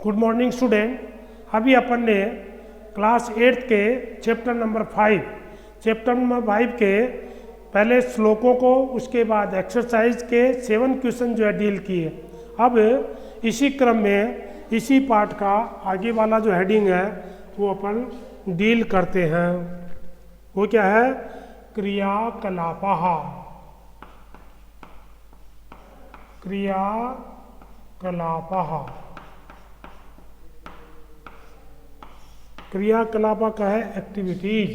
Good morning student. अभी अपन ने class 8 के चैप्टर नंबर 5 के पहले श्लोकों को, उसके बाद एक्सरसाइज के 7 क्वेश्चन जो है डील किए। अब इसी क्रम में इसी पार्ट का आगे वाला जो हेडिंग है वो अपन डील करते हैं। वो क्या है? क्रियाकलापः। क्रियाकलाप का है एक्टिविटीज।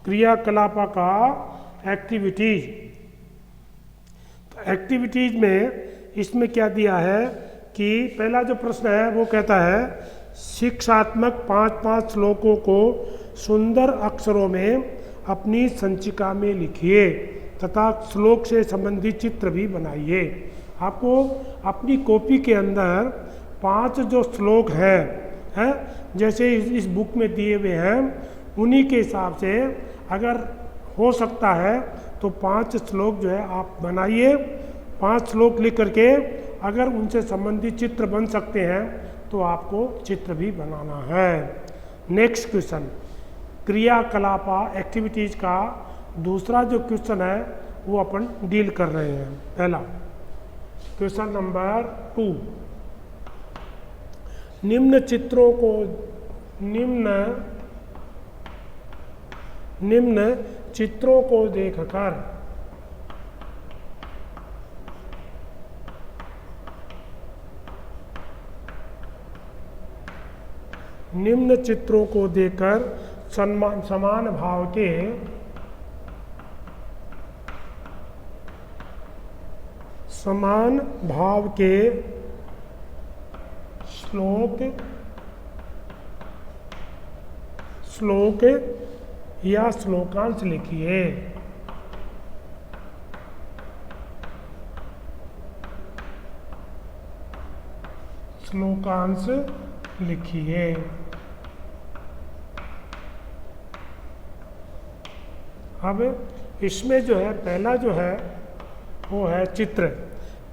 क्रियाकलाप का एक्टिविटीज। एक्टिविटीज में इसमें क्या दिया है कि पहला जो प्रश्न है वो कहता है शिक्षात्मक 5 श्लोकों को सुंदर अक्षरों में अपनी संचिका में लिखिए तथा श्लोक से संबंधित चित्र भी बनाइए। आपको अपनी कॉपी के अंदर 5 जो श्लोक हैं जैसे इस बुक में दिए हुए हैं उन्हीं के हिसाब से अगर हो सकता है तो 5 श्लोक जो है आप बनाइए। 5 श्लोक लिख करके अगर उनसे संबंधित चित्र बन सकते हैं तो आपको चित्र भी बनाना है। नेक्स्ट क्वेश्चन, क्रियाकलाप एक्टिविटीज का दूसरा जो क्वेश्चन है वो अपन डील कर रहे हैं। पहला क्वेश्चन नंबर 2, निम्न चित्रों को देखकर समान भाव के श्लोक या श्लोकांश लिखिए। अब इसमें जो है पहला जो है वो है चित्र।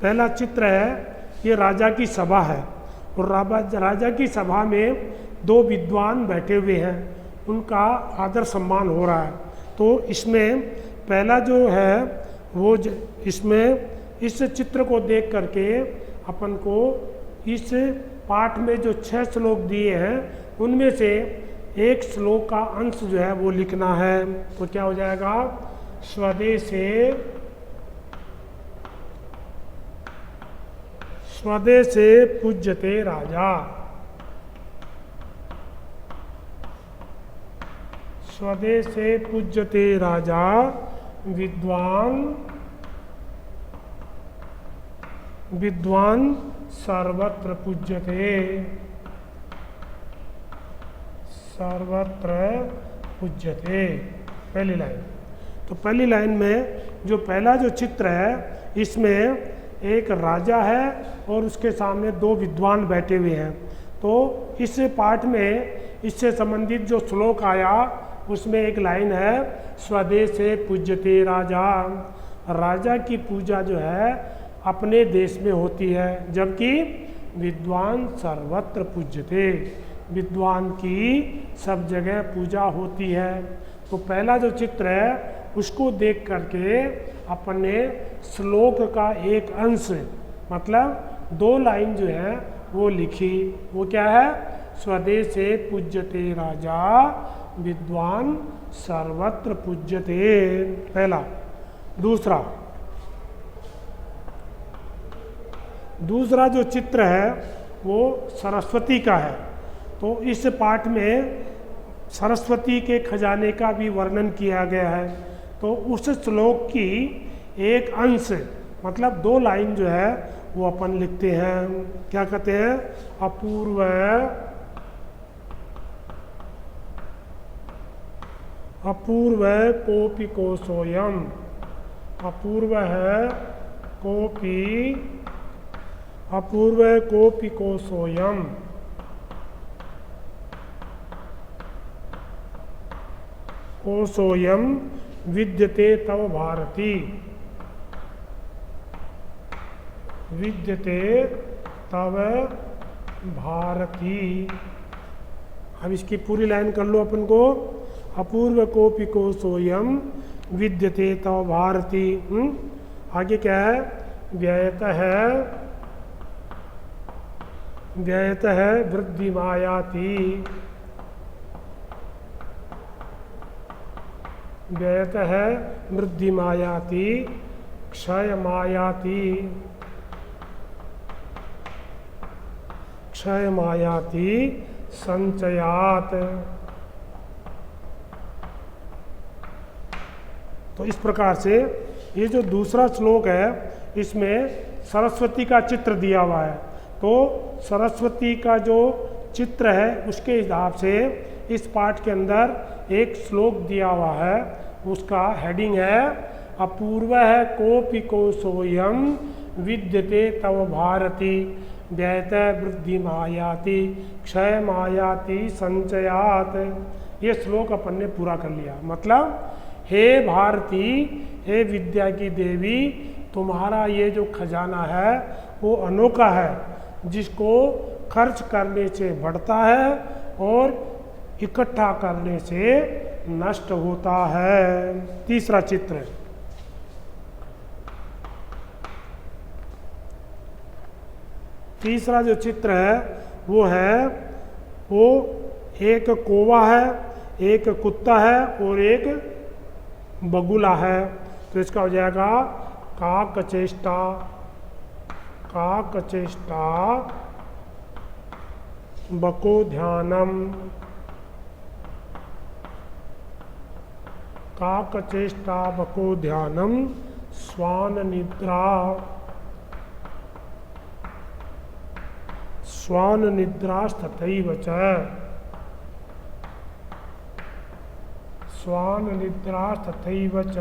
पहला चित्र है ये राजा की सभा है और राजा की सभा में 2 विद्वान बैठे हुए हैं, उनका आदर सम्मान हो रहा है। तो इसमें पहला जो है वो इसमें इस चित्र को देख करके अपन को इस पाठ में जो 6 श्लोक दिए हैं उनमें से एक श्लोक का अंश जो है वो लिखना है। तो क्या हो जाएगा? स्वदेशे पूज्यते राजा। स्वदेशे पूज्यते राजा विद्वान सर्वत्र पूज्यते। पहली लाइन। तो पहली लाइन में जो पहला जो चित्र है इसमें एक राजा है और उसके सामने 2 विद्वान बैठे हुए हैं। तो इस पाठ में इससे संबंधित जो श्लोक आया उसमें एक लाइन है स्वदेशे पूज्यते राजा। राजा की पूजा जो है अपने देश में होती है, जबकि विद्वान सर्वत्र पूज्यते, विद्वान की सब जगह पूजा होती है। तो पहला जो चित्र है उसको देख करके अपन ने श्लोक का एक अंश मतलब 2 लाइन जो है वो लिखी। वो क्या है? स्वदेशे पूज्यते राजा विद्वान सर्वत्र पूज्यते। पहला। दूसरा जो चित्र है वो सरस्वती का है। तो इस पाठ में सरस्वती के खजाने का भी वर्णन किया गया है। तो उस श्लोक की एक अंश मतलब 2 लाइन जो है वो अपन लिखते हैं। क्या कहते हैं? अपूर्व कोपि कोशोयम। अपूर्व है कोपि कोशोयम। कोशोऽयं विद्यते तव भारती, विद्यते तव भारती। अब इसकी पूरी लाइन कर लो अपन को। अपूर्व कोपि कोशोऽयं विद्यते तव भारती। आगे क्या है? व्ययतः वृद्धि मायाति, व्ययतः वृद्धि मायाति, क्षय मायाति, क्षय मायाति संचयात। तो इस प्रकार से ये जो दूसरा श्लोक है इसमें सरस्वती का चित्र दिया हुआ है। तो सरस्वती का जो चित्र है उसके हिसाब से इस पाठ के अंदर एक श्लोक दिया हुआ है, उसका हेडिंग है अपूर्व है कोपि कोशोऽयं विद्यते तव भारती, व्ययत वृद्धि मायाति, क्षय मायाति संचयात। ये श्लोक अपन ने पूरा कर लिया। मतलब हे भारती, हे विद्या की देवी, तुम्हारा ये जो खजाना है वो अनोखा है, जिसको खर्च करने से बढ़ता है और इकट्ठा करने से नष्ट होता है। तीसरा चित्र, तीसरा जो चित्र है वो एक कौवा है, एक कुत्ता है और एक बगुला है। तो इसका हो जाएगा काकचेष्टा, काकचेष्टा बको ध्यानम, काकचेष्टा बको ध्यानम स्वान निद्रा, स्वान निद्रास्तथैव च, स्वान निद्रास्तथैव च।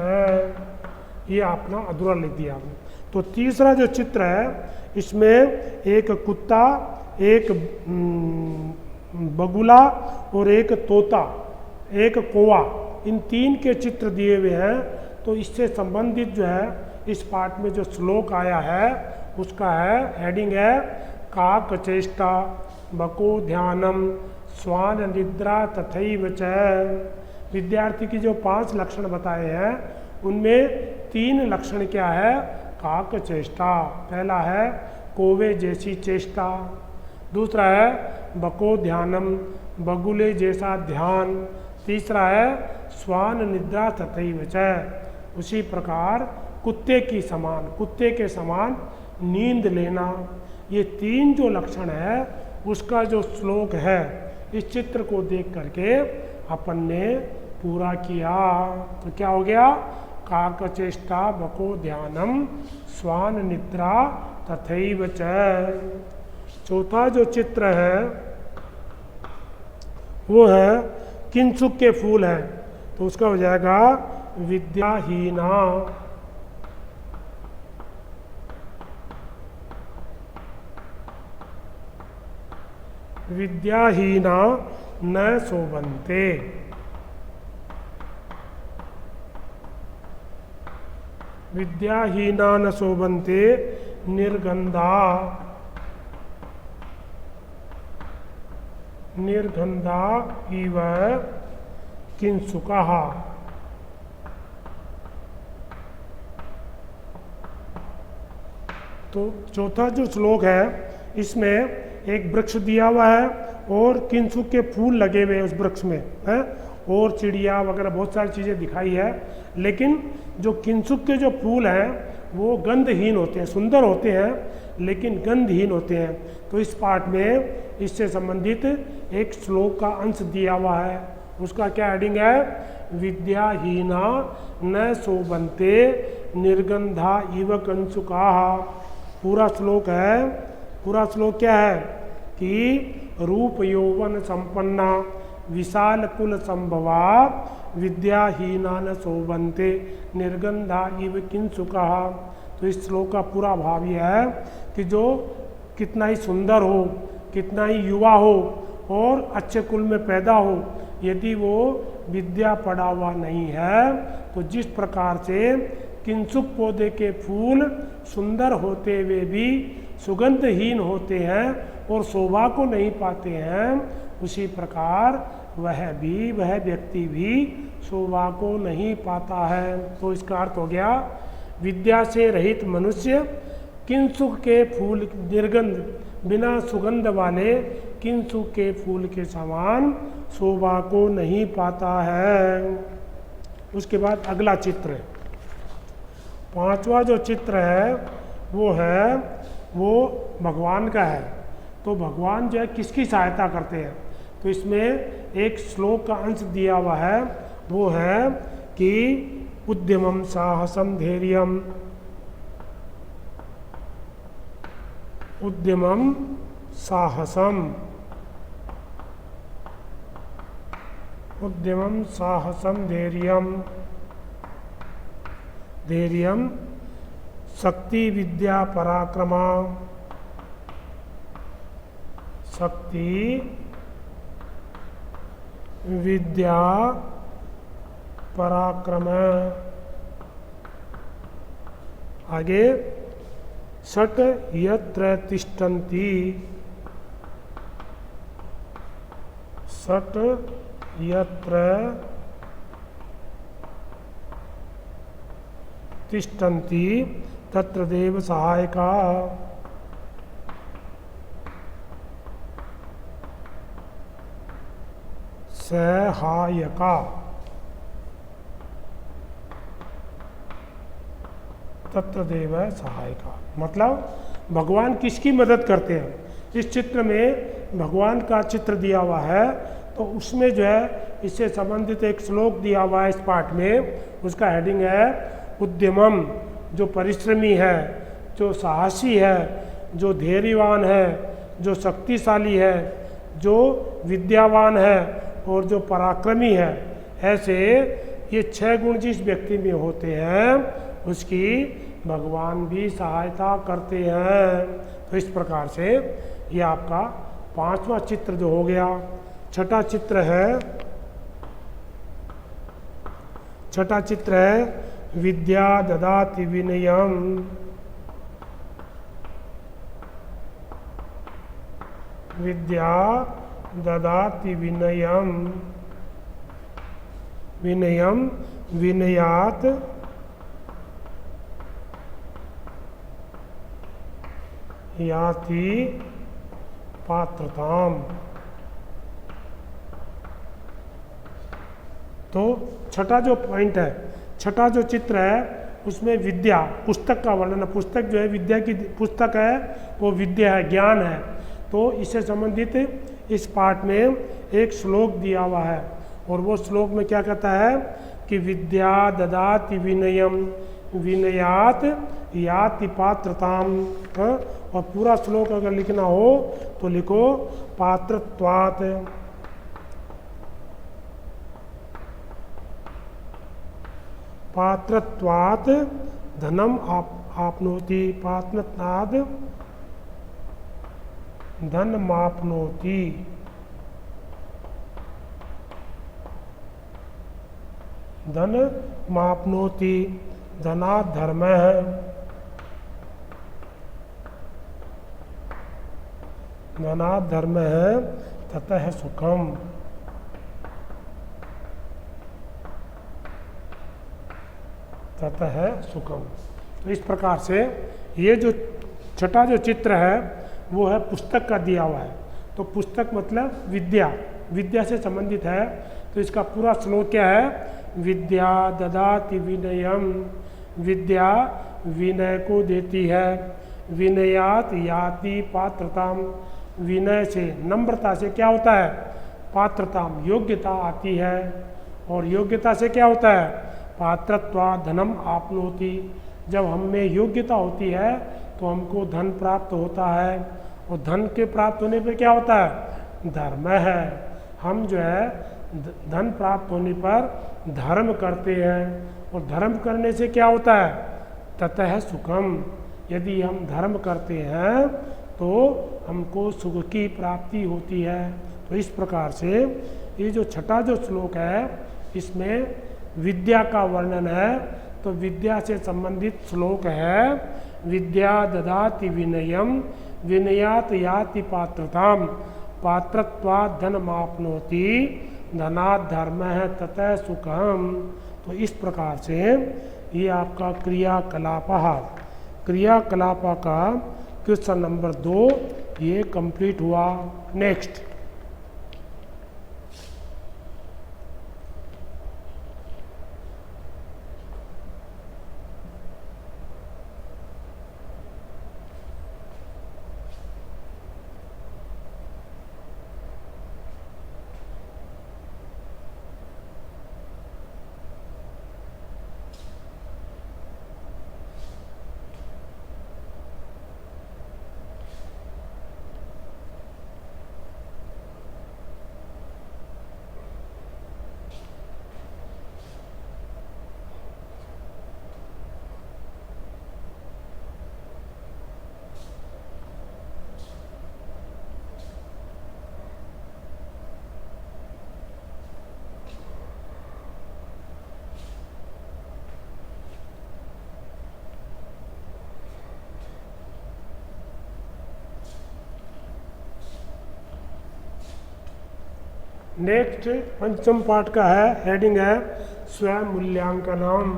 ये अपना अधूरा लिख दिया हमने। तो तीसरा जो चित्र है इसमें एक कुत्ता, एक बगुला और एक तोता, एक कौवा, इन तीन के चित्र दिए हुए हैं। तो इससे संबंधित जो है इस पाठ में जो श्लोक आया है उसका है हेडिंग है काकचेष्टा बको ध्यानम स्वान निद्रा तथैव च। विद्यार्थी की जो 5 लक्षण बताए हैं उनमें 3 लक्षण क्या है? काकचेष्टा, पहला है कौवे जैसी चेष्टा, दूसरा है बको ध्यानम, बगुले जैसा ध्यान, तीसरा है स्वान निद्रा तथैव च, उसी प्रकार कुत्ते की समान, कुत्ते के समान नींद लेना। ये 3 जो लक्षण है उसका जो श्लोक है इस चित्र को देख करके अपन ने पूरा किया। तो क्या हो गया? काकचेष्टा बको ध्यानम स्वान निद्रा तथैव च। चौथा जो चित्र है वो है किंसुक के फूल है। तो उसका हो जाएगा विद्याहीना, विद्याहीना न शोभन्ते, विद्याहीना न शोभन्ते निर्गंधा, निर्गंधा इव किंसुकः। तो चौथा जो श्लोक है इसमें एक वृक्ष दिया हुआ है और किंसुक के फूल लगे हुए हैं उस वृक्ष में है, और चिड़िया वगैरह बहुत सारी चीज़ें दिखाई है। लेकिन जो किंसुक के जो फूल हैं वो गंधहीन होते हैं, सुंदर होते हैं लेकिन गंधहीन होते हैं। तो इस पाठ में इससे संबंधित एक श्लोक का अंश दिया हुआ है, उसका क्या हेडिंग है? विद्याहीना न शोभन्ते निर्गंधा इव कंसुकाः। पूरा श्लोक है, पूरा श्लोक क्या है कि रूप यौवन संपन्ना विशाल कुल संभवा विद्याहीना न शोभन्ते निर्गंधा इव किंसुकः। तो इस श्लोक का पूरा भाव यह है कि जो कितना ही सुंदर हो, कितना ही युवा हो और अच्छे कुल में पैदा हो, यदि वो विद्या पढ़ा हुआ नहीं है तो जिस प्रकार से किंसुक पौधे के फूल सुंदर होते हुए भी सुगंधहीन होते हैं और शोभा को नहीं पाते हैं, उसी प्रकार वह व्यक्ति भी शोभा को नहीं पाता है। तो इसका अर्थ हो गया, विद्या से रहित मनुष्य किंसुक के फूल निर्गंध बिना सुगंध वाले किंसुक के फूल के समान शोभा को नहीं पाता है। उसके बाद अगला चित्र, पांचवा जो चित्र है वो भगवान का है। तो भगवान जो है किसकी सहायता करते हैं, तो इसमें एक श्लोक का अंश दिया हुआ है, वो है कि उद्यमम साहसम धैर्यम, उद्यमम साहसम, उद्यमम साहसम धैर्यम, धैर्यम शक्ति विद्या पराक्रमा, शक्ति विद्या पराक्रम। आगे षट यत्र तिष्ठन्ति, षट यत्र तिष्ठन्ति तत्र देव सहायका, सहायका। तत्र देव सहायका मतलब भगवान किसकी मदद करते हैं। इस चित्र में भगवान का चित्र दिया हुआ है, तो उसमें जो है इससे संबंधित एक श्लोक दिया हुआ है इस पाठ में, उसका हेडिंग है उद्यमम, जो परिश्रमी है, जो साहसी है, जो धैर्यवान है, जो शक्तिशाली है, जो विद्यावान है और जो पराक्रमी है, ऐसे ये 6 गुण जिस व्यक्ति में होते हैं उसकी भगवान भी सहायता करते हैं। तो इस प्रकार से ये आपका 5वां चित्र जो हो गया। छठा चित्र है विद्या ददाति विनयम, विद्या ददाति विनयम, विनयम विनयात याति पात्रताम। तो छठा जो पॉइंट है, छठा जो चित्र है उसमें विद्या पुस्तक का वर्णन, पुस्तक जो है विद्या की पुस्तक है, वो विद्या है, ज्ञान है। तो इससे संबंधित इस पाठ में एक श्लोक दिया हुआ है और वो श्लोक में क्या कहता है कि विद्या ददाति विनयम विनयात याति पात्रताम। और पूरा श्लोक अगर लिखना हो तो लिखो पात्रत्वात्, पात्रत्वात् धनम आपनोति, पात्रत्वात् धन मापनोति, धन मापनोति, धनात् धर्म है, धनात् धर्म है, ततः सुखम। ततः सुखम। तो इस प्रकार से ये जो छठा जो चित्र है वो है पुस्तक का दिया हुआ है। तो पुस्तक मतलब विद्या, विद्या से संबंधित है। तो इसका पूरा श्लोक क्या है, विद्या ददाति विनयम, विद्या विनय को देती है, विनयात याति पात्रताम, विनय से नम्रता से क्या होता है, पात्रताम योग्यता आती है, और योग्यता से क्या होता है, पात्रत्वा धनम आपनोति, जब हम में योग्यता होती है तो हमको धन प्राप्त होता है, और धन के प्राप्त होने पर क्या होता है, धर्म है। हम जो है धन प्राप्त होने पर धर्म करते हैं, और धर्म करने से क्या होता है, ततः सुखम। यदि हम धर्म करते हैं तो हमको सुख की प्राप्ति होती है। तो इस प्रकार से ये जो छठा जो श्लोक है इसमें विद्या का वर्णन है, तो विद्या से संबंधित श्लोक है। विद्या ददाति विनयम विनयात याति पात्रताम पात्रत्वात् धनमाप्नोति धनात् धर्मः ततः सुखम। तो इस प्रकार से ये आपका क्रियाकलाप का क्वेश्चन नंबर 2 ये कंप्लीट हुआ। नेक्स्ट पंचम पाठ का है, हेडिंग है स्वयं मूल्यांकनम।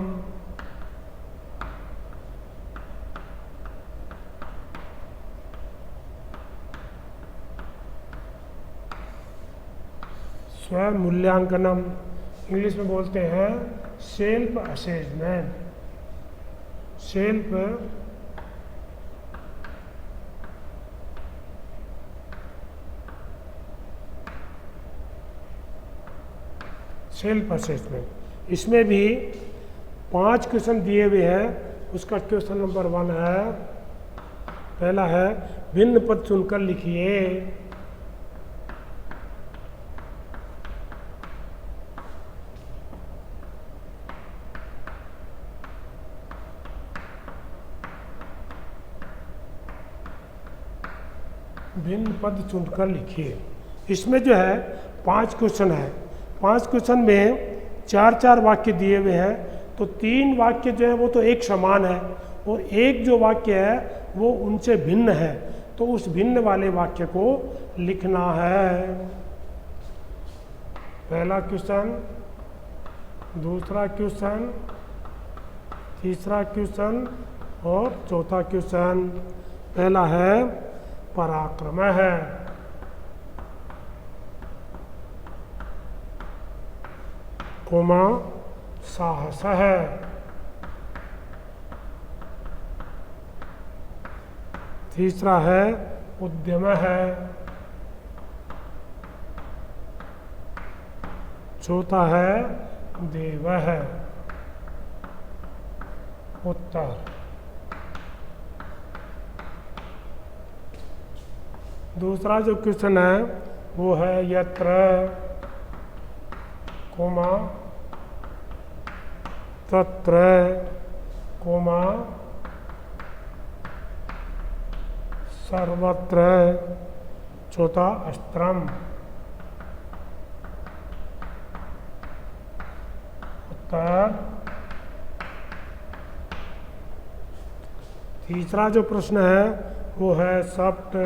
स्वयं मूल्यांकनम इंग्लिश में बोलते हैं सेल्फ असेसमेंट। Self assessment. इसमें भी 5 क्वेश्चन दिए हुए हैं। उसका क्वेश्चन नंबर 1 है, पहला है भिन्न पद चुनकर लिखिए। भिन्न पद चुनकर लिखिए। इसमें जो है 5 क्वेश्चन है। 5 क्वेश्चन में 4-4 वाक्य दिए हुए हैं, तो 3 वाक्य जो है वो तो एक समान है और एक जो वाक्य है वो उनसे भिन्न है, तो उस भिन्न वाले वाक्य को लिखना है। पहला क्वेश्चन, दूसरा क्वेश्चन, तीसरा क्वेश्चन और चौथा क्वेश्चन। पहला है पराक्रम है, कोमा साहस है, तीसरा है उद्यम है, चौथा है देव है। उत्तर दूसरा जो क्वेश्चन है वो है यत्र, कोमा तत्र, कोमा सर्वत्र, चौथा अस्त्रम। उत्तर तीसरा जो प्रश्न है वो है सप्त,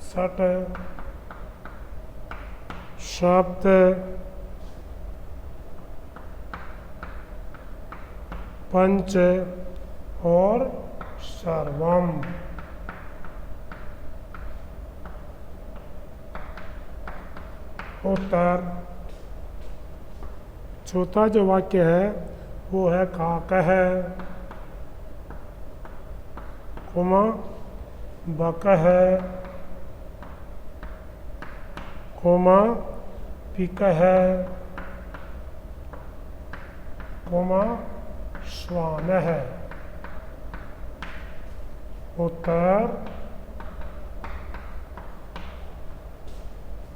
सट, सप्त, पंच और सर्वम। उत्तर चौथा जो वाक्य है वो है काक है, कोमा बक है, कोमा पिक है, कोमा श्वान है। उत्तर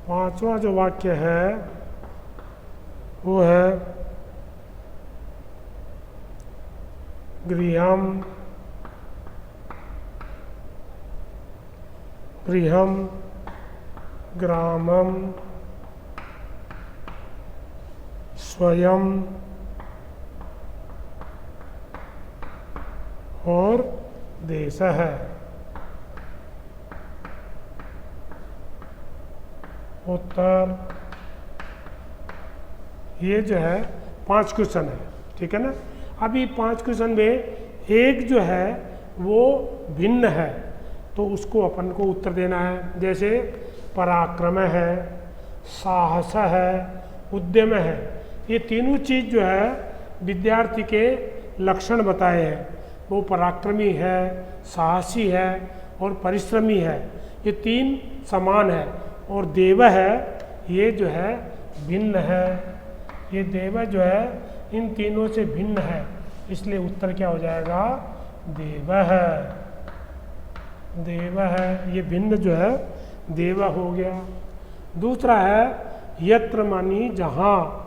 पांचवा जो वाक्य है वो है गृहम, गृहम, ग्रामम, स्वयं और देशः। उत्तर। ये जो है 5 क्वेश्चन है, ठीक है ना। अभी 5 क्वेश्चन में एक जो है वो भिन्न है, तो उसको अपन को उत्तर देना है। जैसे पराक्रम है, साहस है, उद्यम है। ये तीनों चीज़ जो है विद्यार्थी के लक्षण बताए हैं। वो पराक्रमी है, साहसी है और परिश्रमी है। ये तीन समान है। और देव है, ये जो है भिन्न है। ये देव जो है इन तीनों से भिन्न है, इसलिए उत्तर क्या हो जाएगा? देव है। देव है, ये भिन्न जो है देव हो गया। दूसरा है यत्र मानी जहाँ,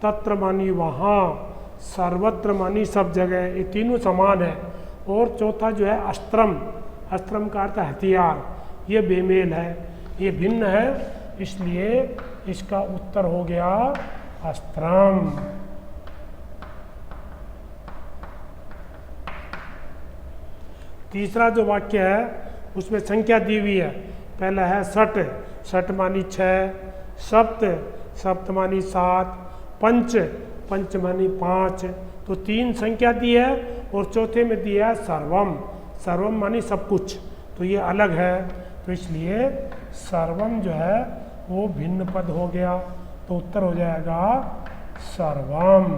तत्र मानी वहाँ, सर्वत्र मानी सब जगह। ये तीनों समान है। और चौथा जो है अस्त्रम, अस्त्रम का अर्थ हथियार, ये बेमेल है, ये भिन्न है, इसलिए इसका उत्तर हो गया अस्त्रम। तीसरा जो वाक्य है उसमें संख्या दी हुई है। पहला है सट, सट मानी 6, सप्त, सप्त मानी 7, पंच, पंच मानी 5। तो 3 संख्या दी है और चौथे में दिया है सर्वम, सर्वम मानी सब कुछ, तो ये अलग है, तो इसलिए सर्वम जो है वो भिन्न पद हो गया। तो उत्तर हो जाएगा सर्वम।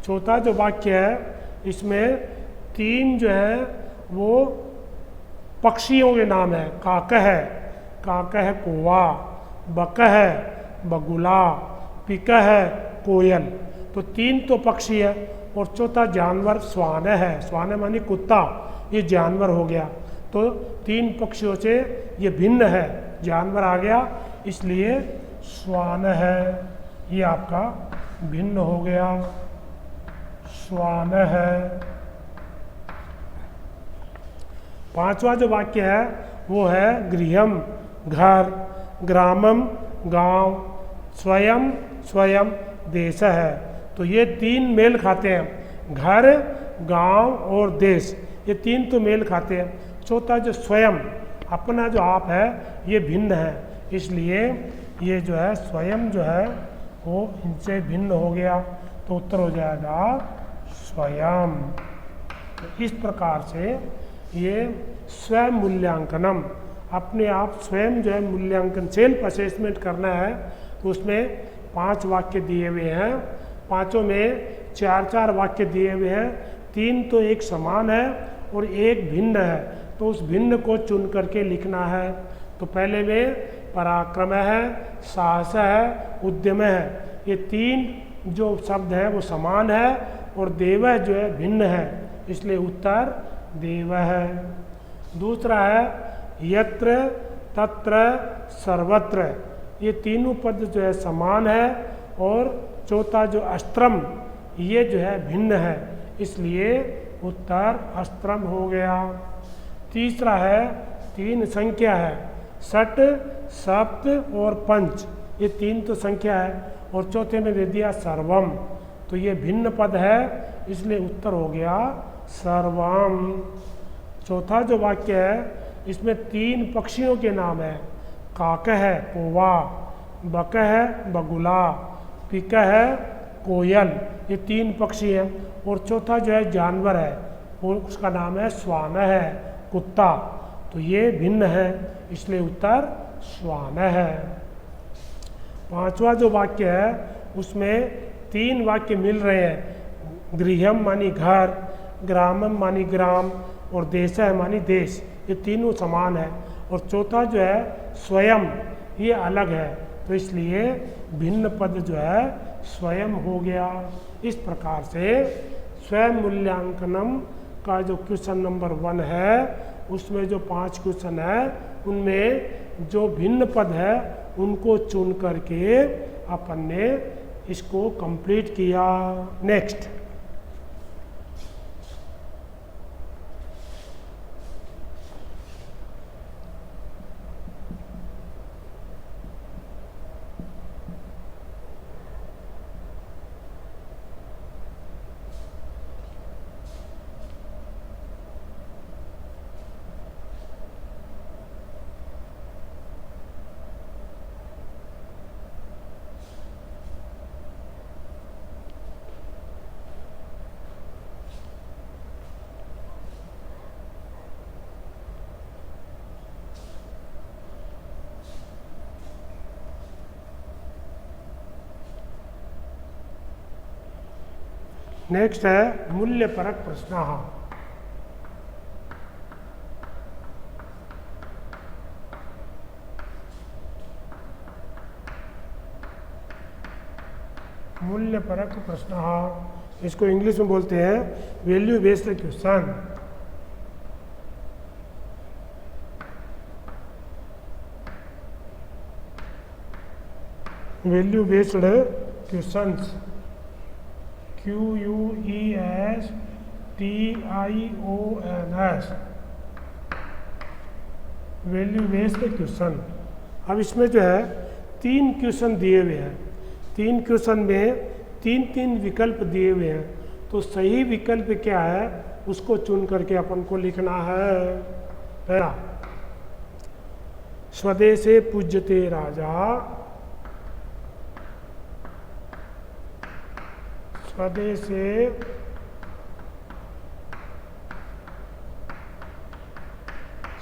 चौथा जो वाक्य है इसमें 3 जो है वो पक्षियों के नाम है। काकह, काकह कौवा, बकह बगुला, पिकह कोयल। तो 3 तो पक्षी है और चौथा जानवर श्वान है। श्वान मानी कुत्ता, ये जानवर हो गया। तो 3 पक्षियों से ये भिन्न है, जानवर आ गया, इसलिए श्वान है, ये आपका भिन्न हो गया, श्वान है। पांचवा जो वाक्य है वो है गृहम, घर, ग्रामम, गांव, स्वयं, स्वयं, देश है। तो ये 3 मेल खाते हैं, घर, गांव और देश, ये 3 तो मेल खाते हैं। चौथा जो स्वयं, अपना जो आप है, ये भिन्न है, इसलिए ये जो है स्वयं जो है वो इनसे भिन्न हो गया। तो उत्तर हो जाएगा स्वयं। तो इस प्रकार से ये स्वयं मूल्यांकनम, अपने आप स्वयं जो है मूल्यांकन, सेल्फ असेसमेंट करना है। तो उसमें 5 वाक्य दिए हुए हैं, पांचों में 4-4 वाक्य दिए हुए हैं। 3 तो एक समान है और एक भिन्न है, तो उस भिन्न को चुन करके लिखना है। तो पहले में पराक्रम है, साहस है, उद्यम है, ये 3 जो शब्द हैं वो समान है और देव जो है भिन्न है, इसलिए उत्तर देव है। दूसरा है यत्र, तत्र, सर्वत्र, ये तीनों पद जो है समान है और चौथा जो अस्त्रम, ये जो है भिन्न है, इसलिए उत्तर अस्त्रम हो गया। तीसरा है 3 संख्या है, सट, सप्त और पंच, ये 3 तो संख्या है और चौथे में दे दिया सर्वम, तो ये भिन्न पद है, इसलिए उत्तर हो गया सर्वम। चौथा जो वाक्य है इसमें 3 पक्षियों के नाम है, काकह है कौवा, बकह है बगुला, पिकह है कोयल, ये 3 पक्षी हैं। और चौथा जो है जानवर है, और उसका नाम है श्वान है, कुत्ता, तो ये भिन्न है, इसलिए उत्तर श्वान है। पांचवा जो वाक्य है उसमें 3 वाक्य मिल रहे हैं, गृहम मानी घर, ग्रामम मानी ग्राम और देश मानी देश, ये तीनों समान है। और चौथा जो है स्वयं, ये अलग है, तो इसलिए भिन्न पद जो है स्वयं हो गया। इस प्रकार से स्वयं मूल्यांकनम का जो क्वेश्चन नंबर 1 है उसमें जो 5 क्वेश्चन है उनमें जो भिन्न पद है उनको चुन करके अपन ने इसको कंप्लीट किया। नेक्स्ट, नेक्स्ट है मूल्यपरक प्रश्न। मूल्यपरक प्रश्न, इसको इंग्लिश में बोलते हैं value based question. Value based questions, QUESTIONS, value based question. अब इसमें जो है 3 क्वेश्चन दिए हुए हैं, 3 क्वेश्चन में 3 विकल्प दिए हुए हैं, तो सही विकल्प क्या है उसको चुन करके अपन को लिखना है। पहला, स्वदेशे पूज्यते राजा, स्वदेशे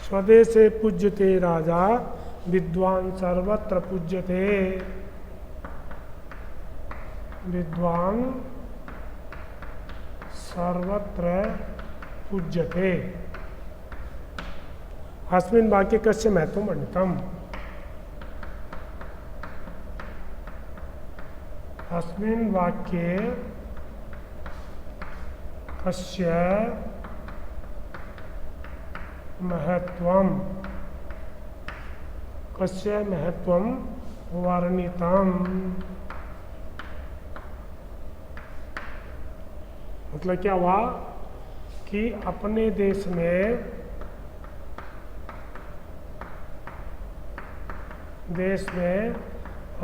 स्वदेशे पूज्यते राजा, विद्वान सर्वत्र पूज्यते, विद्वान सर्वत्र पूज्यते। अस्मिन् वाक्ये कस्य महत्वं वर्णितम्? अस्मिन् वाक्ये कस्य महत्वं वर्णितम्? मतलब क्या हुआ कि अपने देश में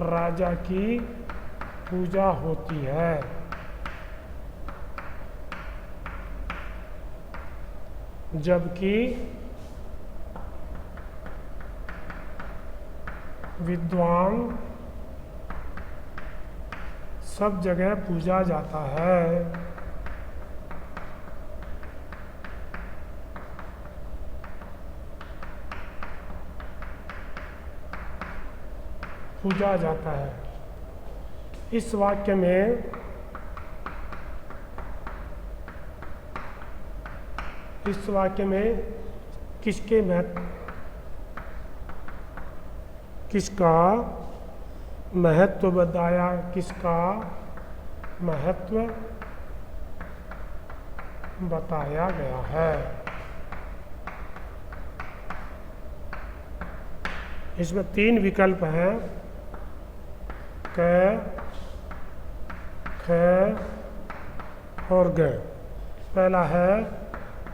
राजा की पूजा होती है, जबकि विद्वान सब जगह पूजा जाता है। पूजा जाता है। इस वाक्य में किसका महत्व बताया, किसका महत्व बताया गया है? इसमें 3 विकल्प हैं, क, ख और ग। पहला है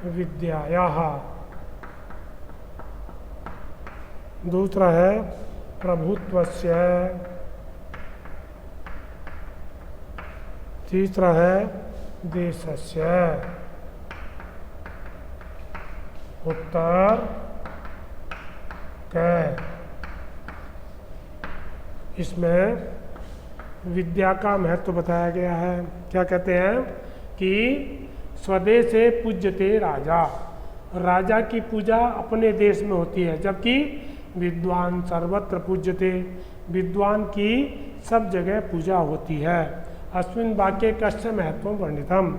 विद्यायाः, दूसरा है प्रभुत्वस्य, तीसरा है देशस्य। उत्तर क। इसमें विद्या का महत्व बताया गया है। क्या कहते हैं कि स्वदेशे पूज्यते राजा, राजा की पूजा अपने देश में होती है, जबकि विद्वान सर्वत्र पूज्यते, विद्वान की सब जगह पूजा होती है। अस्मिन् वाक्ये कस्य महत्वं वर्णितम्?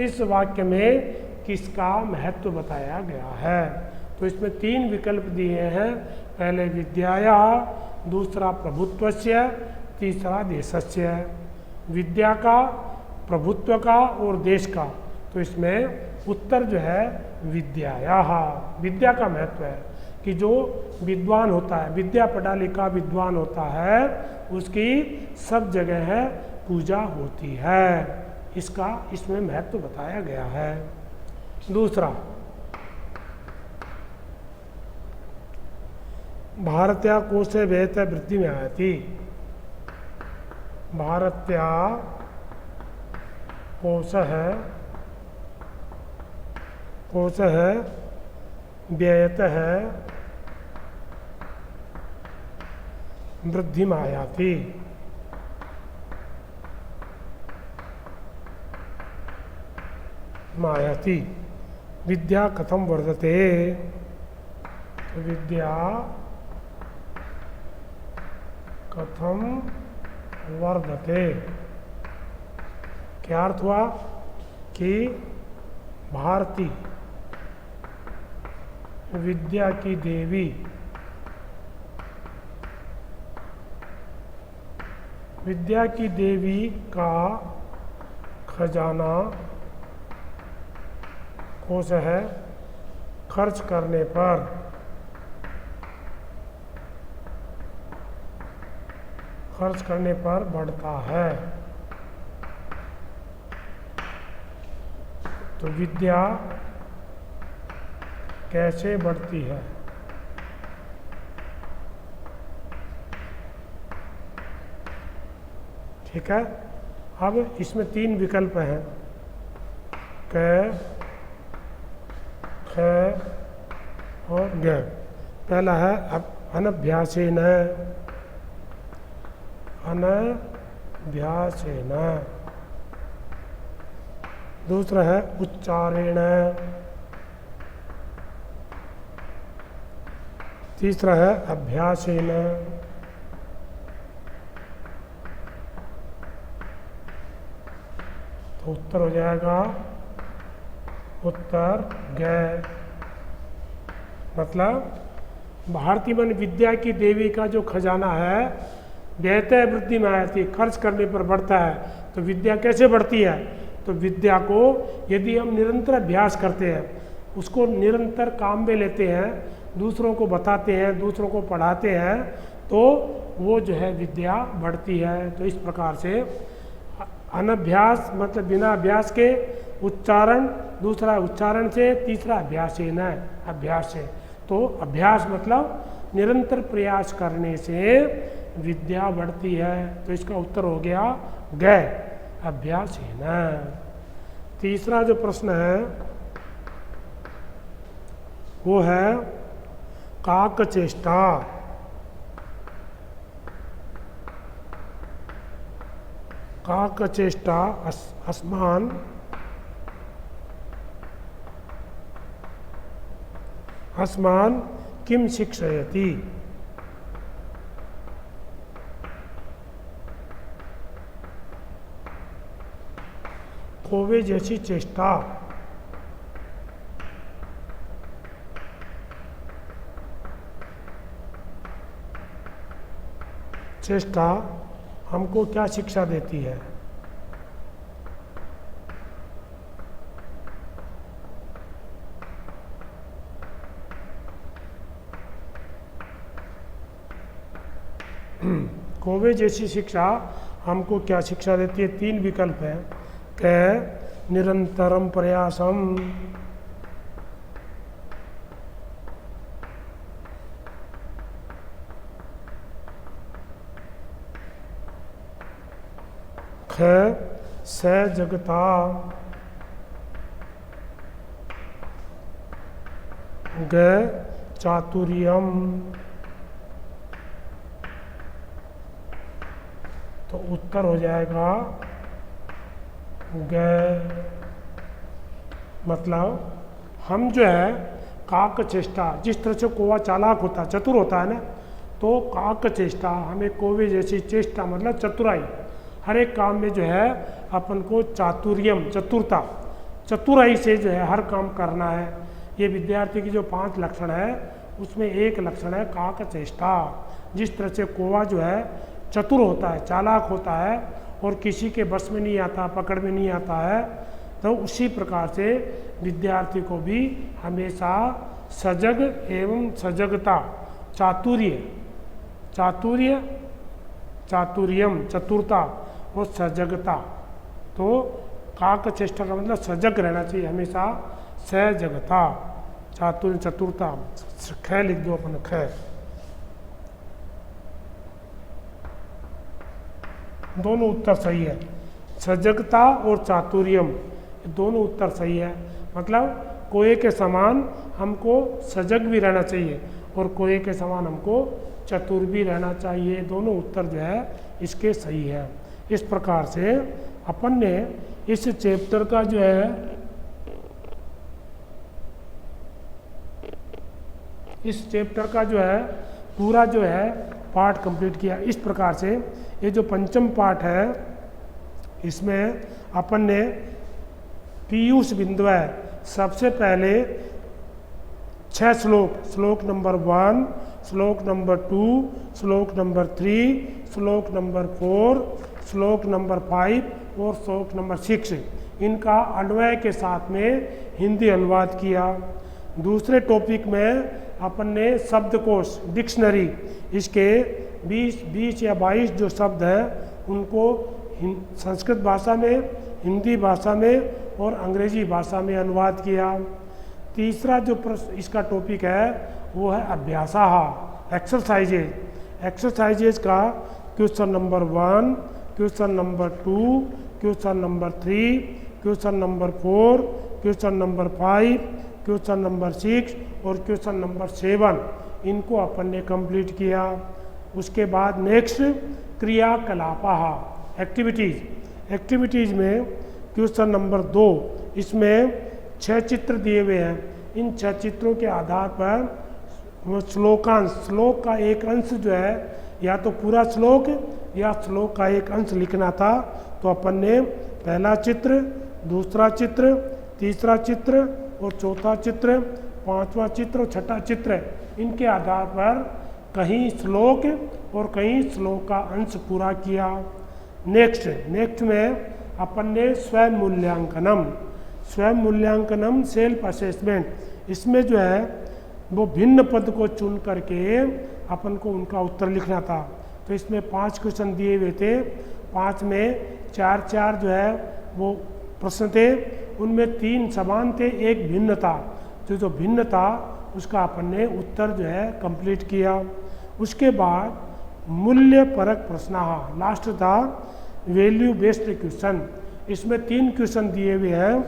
इस वाक्य में किसका महत्व बताया गया है? तो इसमें 3 विकल्प दिए हैं, पहले विद्यायाः, दूसरा प्रभुत्वस्य, तीसरा देशस्य। विद्या का, प्रभुत्व का और देश का, तो इसमें उत्तर जो है विद्यायाः, विद्या का महत्व है कि जो विद्वान होता है, विद्या पढ़ा लिखा विद्वान होता है, उसकी सब जगह है पूजा होती है। इसका इसमें महत्व बताया गया है। दूसरा, भारत्या कोशे वेत वृद्धि में आयति, भारत्या कोश है, व्ययत है, वृद्धि में आयाति। मायाति। विद्या कथम वर्धते, विद्या कथम वर्धते, क्या अर्थ हुआ कि भारती विद्या की देवी विद्या की देवी का खजाना कोष है खर्च करने पर बढ़ता है। तो विद्या कैसे बढ़ती है? ठीक है। अब इसमें 3 विकल्प हैं, क, ख और ग। पहला है अनभ्यासेन, दूसरा है उच्चारेण, तीसरा है अभ्यासेन। तो उत्तर हो जाएगा उत्तर ग। मतलब भारती मन विद्या की देवी का जो खजाना है व्ययतः वृद्धि में आती, खर्च करने पर बढ़ता है। तो विद्या कैसे बढ़ती है? तो विद्या को यदि हम निरंतर अभ्यास करते हैं, उसको निरंतर काम में लेते हैं, दूसरों को बताते हैं, दूसरों को पढ़ाते हैं, तो वो जो है विद्या बढ़ती है। तो इस प्रकार से अनभ्यास मतलब बिना अभ्यास के, उच्चारण, दूसरा उच्चारण से, तीसरा अभ्यास है न अभ्यास से। तो अभ्यास मतलब निरंतर प्रयास करने से विद्या बढ़ती है। तो इसका उत्तर हो गया ग, अभ्यास है न। तीसरा जो प्रश्न है वो है काकचेष्टा। काकचेष्टा अस्मान् किम शिक्षयति? कौवे जैसी चेष्टा हमको क्या शिक्षा देती है? कौवे जैसी शिक्षा हमको क्या शिक्षा देती है? 3 विकल्प हैं, क निरंतरम प्रयासम, ख सजगता, ग चातुर्यम। तो उत्तर हो जाएगा ग। मतलब हम जो है काक चेष्टा, जिस तरह से कौवा चालाक होता है, चतुर होता है ना, तो काक चेष्टा हमें कौवे जैसी चेष्टा मतलब चतुराई, हर एक काम में जो है अपन को चातुर्यम चतुराई से जो है हर काम करना है। ये विद्यार्थी की जो 5 लक्षण है उसमें एक लक्षण है काक चेष्टा। जिस तरह से कौवा जो है चतुर होता है, चालाक होता है और किसी के बस में नहीं आता, पकड़ में नहीं आता है, तो उसी प्रकार से विद्यार्थी को भी हमेशा सजग एवं सजगता, चातुर्यम चतुरता और सजगता। तो काक चेष्टा का मतलब सजग रहना चाहिए हमेशा, सजगता, चातुर्य चतुरता। ख लिख दो अपन, ख। दोनों उत्तर सही है, सजगता और चातुर्यम दोनों उत्तर सही है। मतलब कोए के समान हमको सजग भी रहना चाहिए और कोए के समान हमको चतुर भी रहना चाहिए। दोनों उत्तर जो है इसके सही है। इस प्रकार से अपन ने इस चैप्टर का जो है पूरा जो है पाठ कंप्लीट किया। इस प्रकार से ये जो पंचम पाठ है इसमें अपन ने पीयूष बिंदुवै। सबसे पहले 6 श्लोक, श्लोक नंबर 1, श्लोक नंबर 2, श्लोक नंबर 3, श्लोक नंबर 4, श्लोक नंबर 5 और श्लोक नंबर 6, इनका अन्वय के साथ में हिंदी अनुवाद किया। दूसरे टॉपिक में अपन ने शब्दकोश, डिक्शनरी, इसके 20 या 22 जो शब्द हैं उनको संस्कृत भाषा में, हिंदी भाषा में और अंग्रेजी भाषा में अनुवाद किया। तीसरा जो इसका टॉपिक है वो है अभ्यासाह, एक्सरसाइजेज। एक्सरसाइजेज का question number 1, question number 2, question number 3, question number 4, question number 5, question number 6 और क्वेश्चन नंबर 7, इनको अपन ने कंप्लीट किया। उसके बाद नेक्स्ट क्रियाकलापाः, एक्टिविटीज़। एक्टिविटीज़ में क्वेश्चन नंबर 2, इसमें 6 चित्र दिए हुए हैं। इन 6 चित्रों के आधार पर वो श्लोकांश, श्लोक का एक अंश जो है, या तो पूरा श्लोक या श्लोक का एक अंश लिखना था। तो अपन ने पहला चित्र, दूसरा चित्र, तीसरा चित्र और चौथा चित्र, पांचवा चित्र और छठा चित्र, इनके आधार पर कहीं श्लोक और कहीं श्लोक का अंश पूरा किया। नेक्स्ट में अपन ने स्वयं मूल्यांकनम, स्वयं मूल्यांकनम सेल्फ असेसमेंट, इसमें जो है वो भिन्न पद को चुन करके अपन को उनका उत्तर लिखना था। तो इसमें 5 क्वेश्चन दिए हुए थे, 5 में 4 जो है वो प्रश्न थे, उनमें 3 समान थे, एक भिन्न था। तो जो भिन्न था उसका अपन ने उत्तर जो है कंप्लीट किया। उसके बाद मूल्य परक प्रश्नाः, लास्ट था वैल्यू बेस्ड क्वेश्चन। इसमें 3 क्वेश्चन दिए हुए हैं।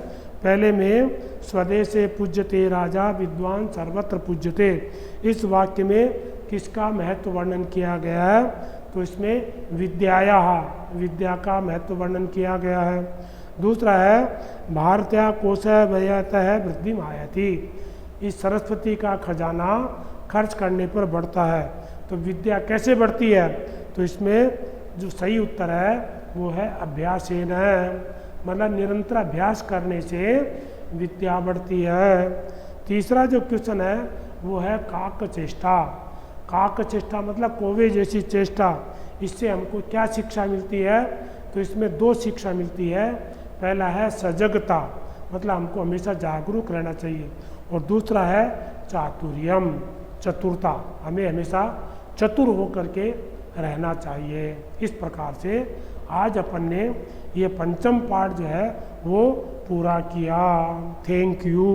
पहले में स्वदेशे पूज्यते राजा विद्वान सर्वत्र पूज्यते, इस वाक्य में किसका महत्व वर्णन किया गया है? तो इसमें विद्यायाः, विद्या का महत्व वर्णन किया गया है। दूसरा है भारत्या कोशः व्ययतः वृद्धि आयाति, इस सरस्वती का खजाना खर्च करने पर बढ़ता है। तो विद्या कैसे बढ़ती है? तो इसमें जो सही उत्तर है वो है अभ्यासेन, मतलब निरंतर अभ्यास करने से विद्या बढ़ती है। तीसरा जो क्वेश्चन है वो है काक चेष्टा। काक चेष्टा मतलब कौवे जैसी चेष्टा, इससे हमको क्या शिक्षा मिलती है? तो इसमें 2 शिक्षा मिलती है। पहला है सजगता, मतलब हमको हमेशा जागरूक रहना चाहिए, और दूसरा है चातुर्यम, चतुरता, हमें हमेशा चतुर होकर के रहना चाहिए। इस प्रकार से आज अपन ने ये 5म पाठ जो है वो पूरा किया। Thank you.